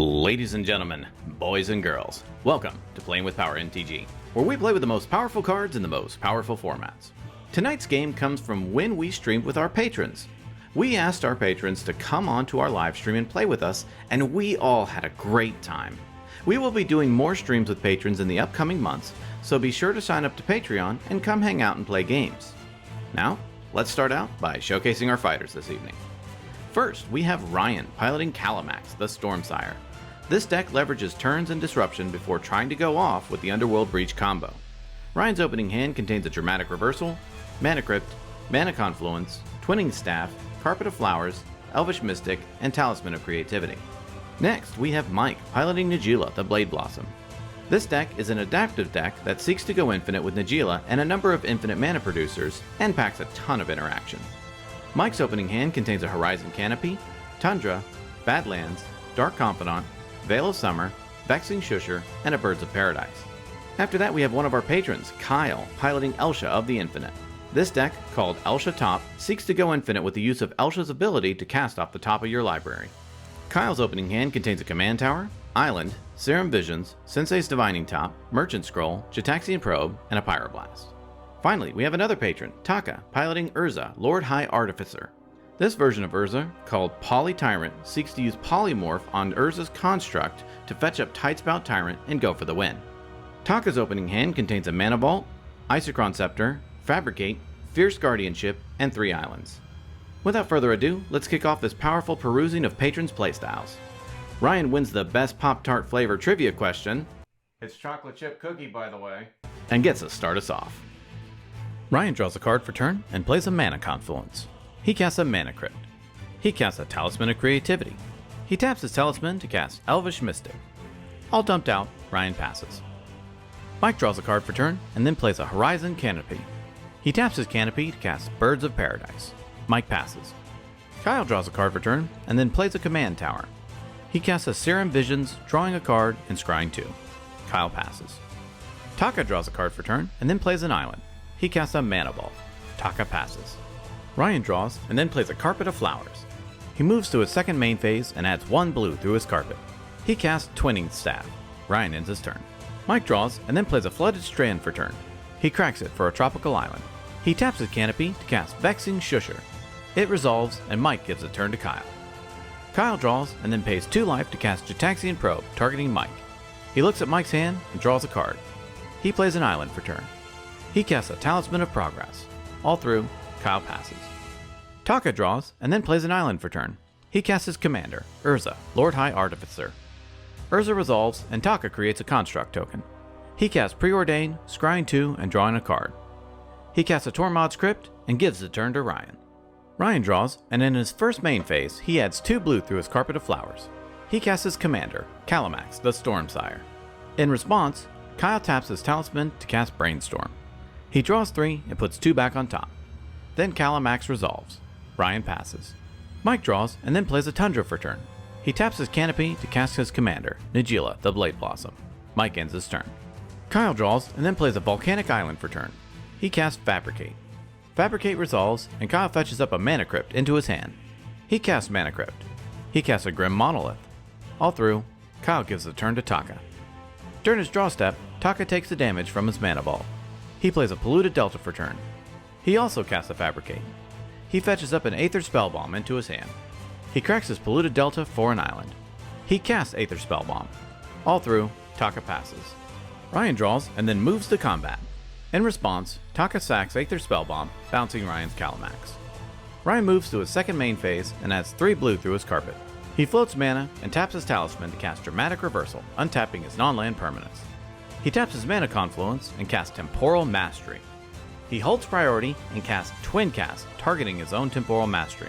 Ladies and gentlemen, boys and girls, welcome to Playing with Power MTG, where we play with the most powerful cards in the most powerful formats. Tonight's game comes from when we streamed with our patrons. We asked our patrons to come on to our live stream and play with us, and we all had a great time. We will be doing more streams with patrons in the upcoming months, so be sure to sign up to Patreon and come hang out and play games. Now, let's start out by showcasing our fighters this evening. First, we have Ryan piloting Kalamax, the Stormsire. This deck leverages turns and disruption before trying to go off with the Underworld Breach combo. Ryan's opening hand contains a Dramatic Reversal, Mana Crypt, Mana Confluence, Twinning Staff, Carpet of Flowers, Elvish Mystic, and Talisman of Creativity. Next, we have Mike piloting Najeela, the Blade Blossom. This deck is an adaptive deck that seeks to go infinite with Najeela and a number of infinite mana producers, and packs a ton of interaction. Mike's opening hand contains a Horizon Canopy, Tundra, Badlands, Dark Confidant, Veil of Summer, Vexing Shusher, and a Birds of Paradise. After that, we have one of our patrons, Kyle, piloting Elsha of the Infinite. This deck, called Elsha Top, seeks to go infinite with the use of Elsha's ability to cast off the top of your library. Kyle's opening hand contains a Command Tower, Island, Serum Visions, Sensei's Divining Top, Merchant Scroll, Jitaxian Probe, and a Pyroblast. Finally, we have another patron, Taka, piloting Urza, Lord High Artificer. This version of Urza, called Poly Tyrant, seeks to use Polymorph on Urza's construct to fetch up Tidespout Tyrant and go for the win. Taka's opening hand contains a Mana Vault, Isochron Scepter, Fabricate, Fierce Guardianship, and 3 islands. Without further ado, let's kick off this powerful perusing of patrons' playstyles. Ryan wins the best Pop-Tart flavor trivia question. It's chocolate chip cookie, by the way. And gets to start us off. Ryan draws a card for turn and plays a Mana Confluence. He casts a Mana Crypt. He casts a Talisman of Creativity. He taps his Talisman to cast Elvish Mystic. All dumped out, Ryan passes. Mike draws a card for turn and then plays a Horizon Canopy. He taps his Canopy to cast Birds of Paradise. Mike passes. Kyle draws a card for turn and then plays a Command Tower. He casts a Serum Visions, drawing a card and scrying 2. Kyle passes. Taka draws a card for turn and then plays an Island. He casts a Mana Ball. Taka passes. Ryan draws and then plays a Carpet of Flowers. He moves to his second main phase and adds 1 blue through his carpet. He casts Twinning Staff. Ryan ends his turn. Mike draws and then plays a Flooded Strand for turn. He cracks it for a Tropical Island. He taps his Canopy to cast Vexing Shusher. It resolves and Mike gives a turn to Kyle. Kyle draws and then pays 2 life to cast Jitaxian Probe, targeting Mike. He looks at Mike's hand and draws a card. He plays an Island for turn. He casts a Talisman of Progress. All through, Kyle passes. Taka draws and then plays an Island for turn. He casts his commander, Urza, Lord High Artificer. Urza resolves and Taka creates a Construct token. He casts Preordain, scrying 2 and drawing a card. He casts a Tormod's Crypt and gives the turn to Ryan. Ryan draws and in his first main phase he adds 2 blue through his Carpet of Flowers. He casts his commander, Kalamax, the Stormsire. In response, Kyle taps his Talisman to cast Brainstorm. He draws 3 and puts 2 back on top. Then Kalamax resolves. Ryan passes. Mike draws and then plays a Tundra for turn. He taps his Canopy to cast his commander, Najeela, the Blade Blossom. Mike ends his turn. Kyle draws and then plays a Volcanic Island for turn. He casts Fabricate. Fabricate resolves and Kyle fetches up a Mana Crypt into his hand. He casts Mana Crypt. He casts a Grim Monolith. All through, Kyle gives the turn to Taka. During his draw step, Taka takes the damage from his Mana Ball. He plays a Polluted Delta for turn. He also casts a Fabricate. He fetches up an Aether Spellbomb into his hand. He cracks his Polluted Delta for an Island. He casts Aether Spellbomb. All through, Taka passes. Ryan draws and then moves to combat. In response, Taka sacks Aether Spellbomb, bouncing Ryan's Kalamax. Ryan moves to his second main phase and adds 3 blue through his carpet. He floats mana and taps his Talisman to cast Dramatic Reversal, untapping his non-land permanents. He taps his Mana Confluence and casts Temporal Mastery. He holds priority and casts Twin Cast, targeting his own Temporal Mastery.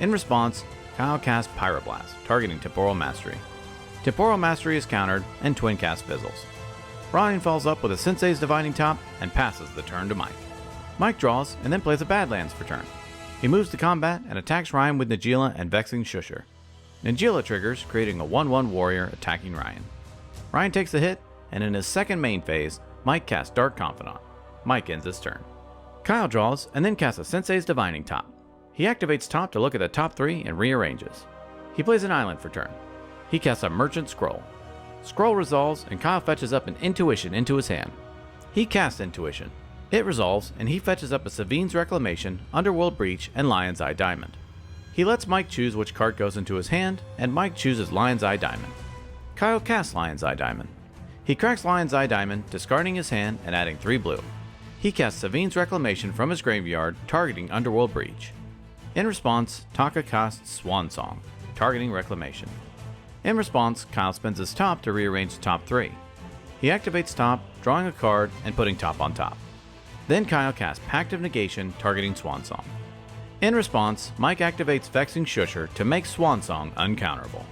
In response, Kyle casts Pyroblast, targeting Temporal Mastery. Temporal Mastery is countered and Twin Cast fizzles. Ryan follows up with a Sensei's Divining Top and passes the turn to Mike. Mike draws and then plays a Badlands for turn. He moves to combat and attacks Ryan with Najeela and Vexing Shusher. Najeela triggers, creating a 1/1 warrior attacking Ryan. Ryan takes the hit, and in his second main phase, Mike casts Dark Confidant. Mike ends his turn. Kyle draws and then casts a Sensei's Divining Top. He activates top to look at the top 3 and rearranges. He plays an Island for turn. He casts a Merchant Scroll. Scroll resolves and Kyle fetches up an Intuition into his hand. He casts Intuition. It resolves and he fetches up a Savine's Reclamation, Underworld Breach, and Lion's Eye Diamond. He lets Mike choose which card goes into his hand, and Mike chooses Lion's Eye Diamond. Kyle casts Lion's Eye Diamond. He cracks Lion's Eye Diamond, discarding his hand and adding 3 blue. He casts Savine's Reclamation from his graveyard, targeting Underworld Breach. In response, Taka casts Swan Song, targeting Reclamation. In response, Kyle spends his top to rearrange the top 3. He activates top, drawing a card and putting top on top. Then Kyle casts Pact of Negation, targeting Swan Song. In response, Mike activates Vexing Shusher to make Swan Song uncounterable.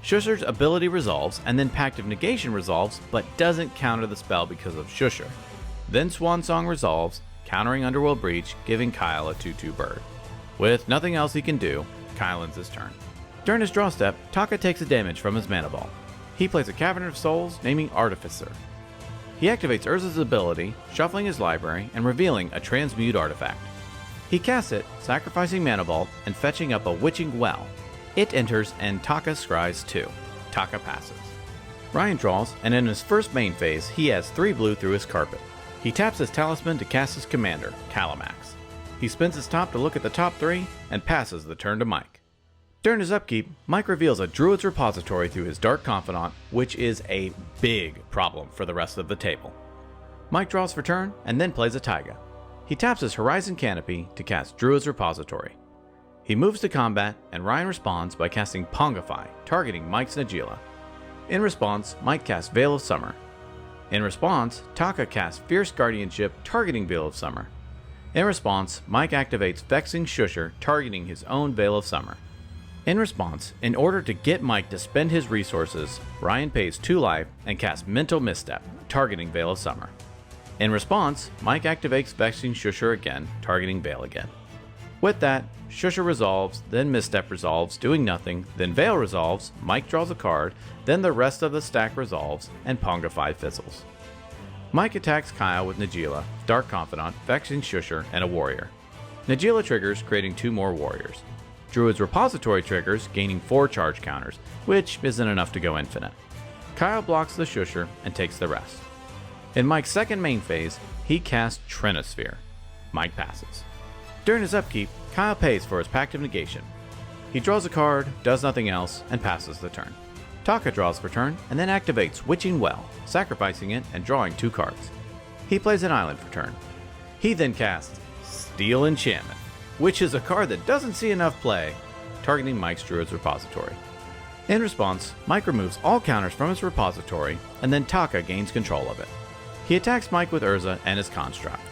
Shusher's ability resolves and then Pact of Negation resolves, but doesn't counter the spell because of Shusher. Then Swan Song resolves, countering Underworld Breach, giving Kyle a 2/2 bird. With nothing else he can do, Kyle ends his turn. During his draw step, Taka takes a damage from his mana ball. He plays a Cavern of Souls, naming Artificer. He activates Urza's ability, shuffling his library and revealing a Transmute artifact. He casts it, sacrificing Mana Vault and fetching up a Witching Well. It enters and Taka scries 2. Taka passes. Ryan draws, and in his first main phase, he has 3 blue through his carpet. He taps his Talisman to cast his commander, Kalamax. He spins his top to look at the top 3 and passes the turn to Mike. During his upkeep, Mike reveals a Druid's Repository through his Dark Confidant, which is a big problem for the rest of the table. Mike draws for turn and then plays a Taiga. He taps his Horizon Canopy to cast Druid's Repository. He moves to combat and Ryan responds by casting Pongify, targeting Mike's Najeela. In response, Mike casts Veil of Summer. In response, Taka casts Fierce Guardianship, targeting Veil of Summer. In response, Mike activates Vexing Shusher, targeting his own Veil of Summer. In response, in order to get Mike to spend his resources, Ryan pays 2 life and casts Mental Misstep, targeting Veil of Summer. In response, Mike activates Vexing Shusher again, targeting Veil again. With that, Shusher resolves, then Misstep resolves, doing nothing, then Veil resolves, Mike draws a card, then the rest of the stack resolves, and Pongify fizzles. Mike attacks Kyle with Najeela, Dark Confidant, Vexing Shusher, and a Warrior. Najeela triggers, creating 2 more Warriors. Druid's Repository triggers, gaining 4 charge counters, which isn't enough to go infinite. Kyle blocks the Shusher and takes the rest. In Mike's second main phase, he casts Trinosphere. Mike passes. During his upkeep, Kyle pays for his Pact of Negation. He draws a card, does nothing else, and passes the turn. Taka draws for turn and then activates Witching Well, sacrificing it and drawing 2 cards. He plays an island for turn. He then casts Steel Enchantment, which is a card that doesn't see enough play, targeting Mike's Druid's Repository. In response, Mike removes all counters from his repository, and then Taka gains control of it. He attacks Mike with Urza and his Construct.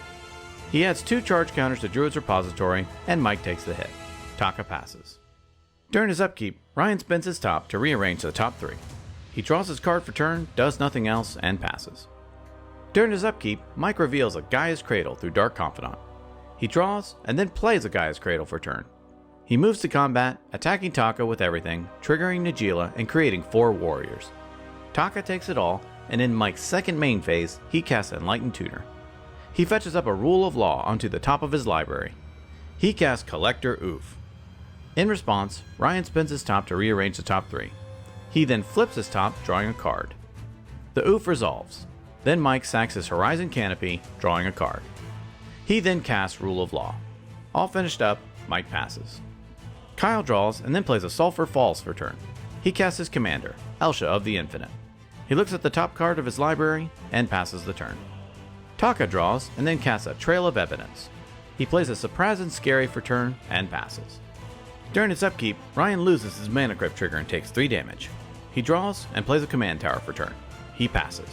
He adds 2 charge counters to Druid's Repository, and Mike takes the hit. Taka passes. During his upkeep, Ryan spins his top to rearrange the top 3. He draws his card for turn, does nothing else, and passes. During his upkeep, Mike reveals a Gaia's Cradle through Dark Confidant. He draws, and then plays a Gaia's Cradle for turn. He moves to combat, attacking Taka with everything, triggering Najeela and creating 4 Warriors. Taka takes it all, and in Mike's second main phase, he casts Enlightened Tutor. He fetches up a Rule of Law onto the top of his library. He casts Collector Oof. In response, Ryan spins his top to rearrange the top 3. He then flips his top, drawing a card. The Oof resolves. Then Mike sacks his Horizon Canopy, drawing a card. He then casts Rule of Law. All finished up, Mike passes. Kyle draws and then plays a Sulphur Falls for turn. He casts his commander, Elsha of the Infinite. He looks at the top card of his library and passes the turn. Taka draws and then casts a Trail of Evidence. He plays a Surprising Scary for turn and passes. During his upkeep, Ryan loses his Mana Crypt trigger and takes 3 damage. He draws and plays a Command Tower for turn. He passes.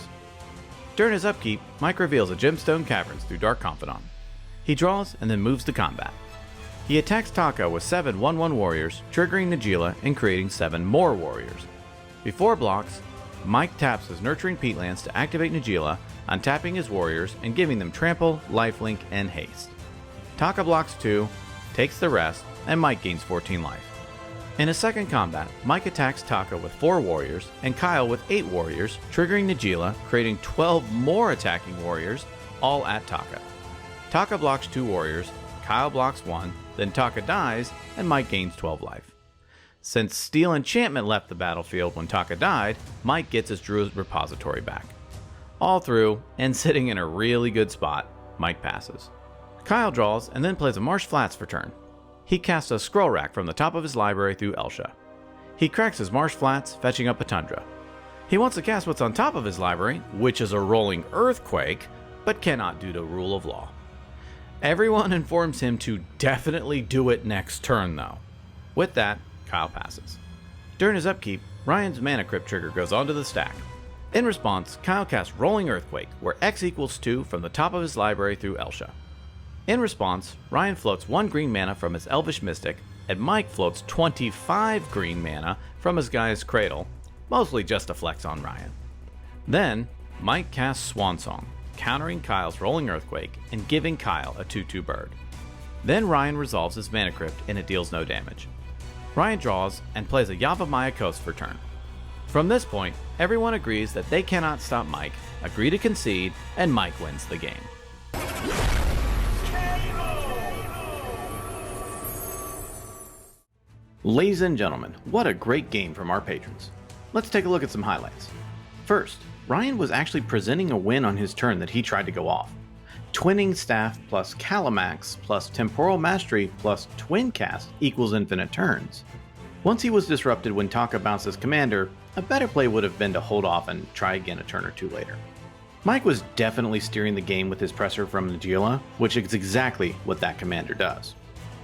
During his upkeep, Mike reveals a Gemstone Caverns through Dark Confidant. He draws and then moves to combat. He attacks Taka with 7 1/1 Warriors, triggering Najeela and creating 7 more Warriors. Before blocks, Mike taps his Nurturing Peatlands to activate Najeela, untapping his Warriors and giving them Trample, Lifelink, and Haste. Taka blocks 2, takes the rest, and Mike gains 14 life. In his second combat, Mike attacks Taka with 4 Warriors and Kyle with 8 Warriors, triggering Najeela, creating 12 more attacking Warriors, all at Taka. Taka blocks 2 Warriors, Kyle blocks 1, then Taka dies, and Mike gains 12 life. Since Steel Enchantment left the battlefield when Taka died, Mike gets his Druid repository back. All through, and sitting in a really good spot, Mike passes. Kyle draws and then plays a Marsh Flats for turn. He casts a Scroll Rack from the top of his library through Elsha. He cracks his Marsh Flats, fetching up a Tundra. He wants to cast what's on top of his library, which is a Rolling Earthquake, but cannot due to rule of law. Everyone informs him to definitely do it next turn though. With that, Kyle passes. During his upkeep, Ryan's Mana Crypt trigger goes onto the stack. In response, Kyle casts Rolling Earthquake, where X equals 2 from the top of his library through Elsha. In response, Ryan floats 1 green mana from his Elvish Mystic, and Mike floats 25 green mana from his Gaia's Cradle, mostly just a flex on Ryan. Then, Mike casts Swansong, countering Kyle's Rolling Earthquake and giving Kyle a 2/2 bird. Then Ryan resolves his Mana Crypt and it deals no damage. Ryan draws and plays a Yavimaya Coast for turn. From this point, everyone agrees that they cannot stop Mike, agree to concede, and Mike wins the game. Ladies and gentlemen, what a great game from our patrons. Let's take a look at some highlights. First, Ryan was actually presenting a win on his turn that he tried to go off. Twinning Staff plus Kalamax plus Temporal Mastery plus Twin Cast equals infinite turns. Once he was disrupted when Taka bounced his commander, a better play would have been to hold off and try again a turn or two later. Mike was definitely steering the game with his presser from Najeela, which is exactly what that commander does.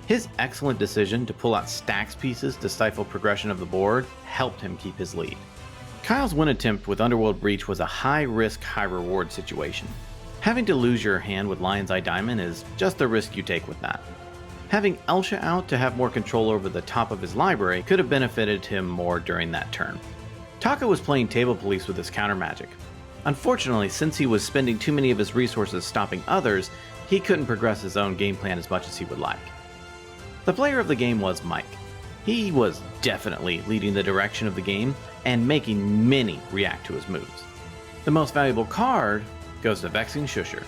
His excellent decision to pull out stacks pieces to stifle progression of the board helped him keep his lead. Kyle's win attempt with Underworld Breach was a high-risk, high-reward situation. Having to lose your hand with Lion's Eye Diamond is just the risk you take with that. Having Elsha out to have more control over the top of his library could have benefited him more during that turn. Taka was playing Table Police with his counter magic. Unfortunately, since he was spending too many of his resources stopping others, he couldn't progress his own game plan as much as he would like. The player of the game was Mike. He was definitely leading the direction of the game and making many react to his moves. The most valuable card goes to Vexing Shusher.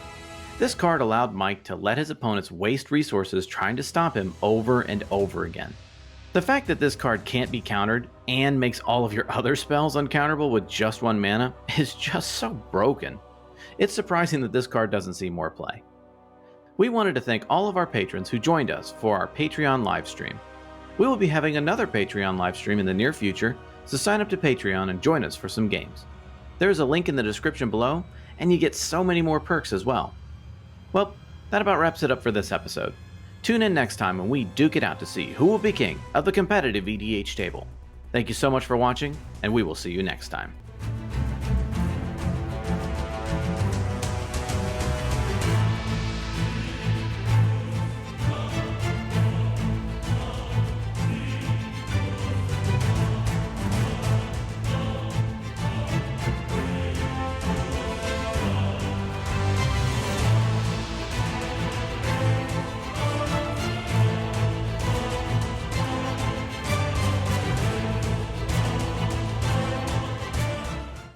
This card allowed Mike to let his opponents waste resources trying to stop him over and over again. The fact that this card can't be countered and makes all of your other spells uncounterable with just 1 mana is just so broken. It's surprising that this card doesn't see more play. We wanted to thank all of our patrons who joined us for our Patreon livestream. We will be having another Patreon livestream in the near future, so sign up to Patreon and join us for some games. There is a link in the description below, and you get so many more perks as well. Well, that about wraps it up for this episode. Tune in next time when we duke it out to see who will be king of the competitive EDH table. Thank you so much for watching, and we will see you next time.